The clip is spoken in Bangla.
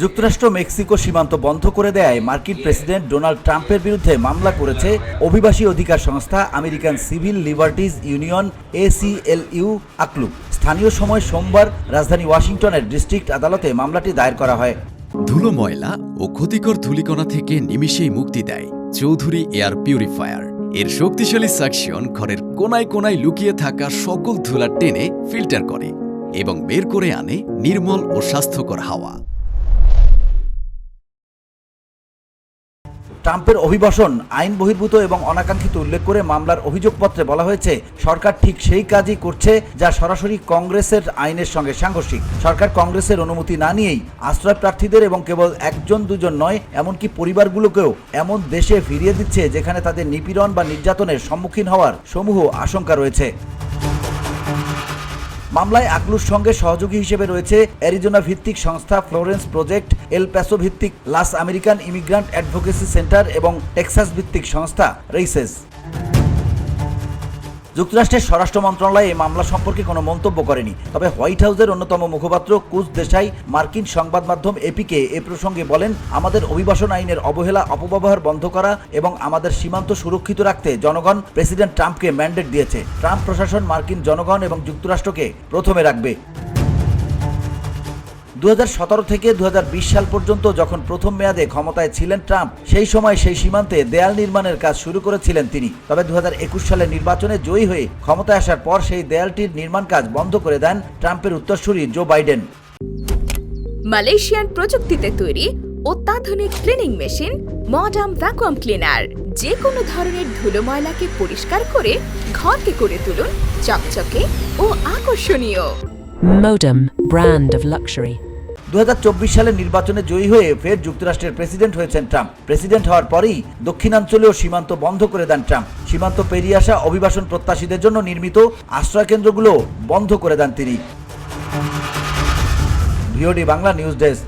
যুক্তরাষ্ট্র মেক্সিকো সীমান্ত বন্ধ করে দেয় মার্কিন প্রেসিডেন্ট ডোনাল্ড ট্রাম্পের বিরুদ্ধে মামলা করেছে অভিবাসী অধিকার সংস্থা American civil liberties union ACLU Aklu. স্থানীয় সময় সোমবার রাজধানী ওয়াশিংটনের ডিস্ট্রিক্ট আদালতে মামলাটি দায়ের করা হয়। ধুলো, ময়লা ও ক্ষতিকর ধূলিকণা থেকে নিমিষেই মুক্তি দেয় চৌধুরী এয়ার পিউরিফায়ার। এর শক্তিশালী সাকশন ঘরের কোনায় কোনায় লুকিয়ে থাকা সকল ধুলা টেনে ফিল্টার করে এবং বের করে আনে নির্মল ও স্বাস্থ্যকর হাওয়া। ট্রাম্পের অভিবাসন আইন বহির্ভূত এবং অনাকাঙ্ক্ষিত উল্লেখ করে মামলার অভিযোগপত্রে বলা হয়েছে, সরকার ঠিক সেই কাজই করছে যা সরাসরি কংগ্রেসের আইনের সঙ্গে সাংঘর্ষিক। সরকার কংগ্রেসের অনুমতি না নিয়েই আশ্রয় প্রার্থীদের এবং কেবল একজন দুজন নয়, এমনকি পরিবারগুলোকেও এমন দেশে ফিরিয়ে দিচ্ছে যেখানে তাদের নিপীড়ন বা নির্যাতনের সম্মুখীন হওয়ার সমূহ আশঙ্কা রয়েছে। মামলায় আকলুর সঙ্গে সহযোগী হিসেবে রয়েছে অ্যারিজোনা ভিত্তিক সংস্থা ফ্লোরেন্স প্রজেক্ট, এল প্যাসো ভিত্তিক লাস আমেরিকান ইমিগ্রান্ট অ্যাডভোকেসি সেন্টার এবং টেক্সাস ভিত্তিক সংস্থা রেইসেস। যুক্তরাষ্ট্রের স্বরাষ্ট্র মন্ত্রণালয় এই মামলা সম্পর্কে কোনো মন্তব্য করেনি। তবে হোয়াইট হাউসের অন্যতম মুখপাত্র কুশ দেশাই মার্কিন সংবাদ মাধ্যম এপিকে এ প্রসঙ্গে বলেন, আমাদের অভিবাসন আইনের অবহেলা, অপব্যবহার বন্ধ করা এবং আমাদের সীমান্ত সুরক্ষিত রাখতে জনগণ প্রেসিডেন্ট ট্রাম্পকে ম্যান্ডেট দিয়েছে। ট্রাম্প প্রশাসন মার্কিন জনগণ এবং যুক্তরাষ্ট্রকে প্রথমে রাখবে। 2017 থেকে 2020 সাল পর্যন্ত যখন প্রথম মেয়াদে ক্ষমতায় ছিলেন ট্রাম্প, সেই সময় সেই সীমান্তে দেয়াল নির্মাণের কাজ শুরু করেছিলেন তিনি। তবে 2021 সালের নির্বাচনে জয়ী হয়ে ক্ষমতায় আসার পর সেই দেয়ালটির নির্মাণ কাজ বন্ধ করে দেন ট্রাম্পের উত্তরসূরি জো বাইডেন। মালয়েশিয়ান প্রযুক্তিতে তৈরি অত্যাধুনিক cleaning machine modern vacuum cleaner যে কোনো ধরনের ধুলো ময়লাকে পরিষ্কার করে ঘরকে করে তুলুন চকচকে ও আকর্ষণীয়। Modem, brand of luxury. 2024 সালের নির্বাচনে জয়ী হয়ে ফের যুক্তরাষ্ট্রের প্রেসিডেন্ট হয়েছেন ট্রাম্প। প্রেসিডেন্ট হওয়ার পরেই দক্ষিণাঞ্চলীয় সীমান্ত বন্ধ করে দেন ট্রাম্প। সীমান্ত পেরিয়ে আসা অভিবাসন প্রত্যাশীদের জন্য নির্মিত আশ্রয়কেন্দ্রগুলো বন্ধ করে দেন তিনি। VOD Bangla news desk.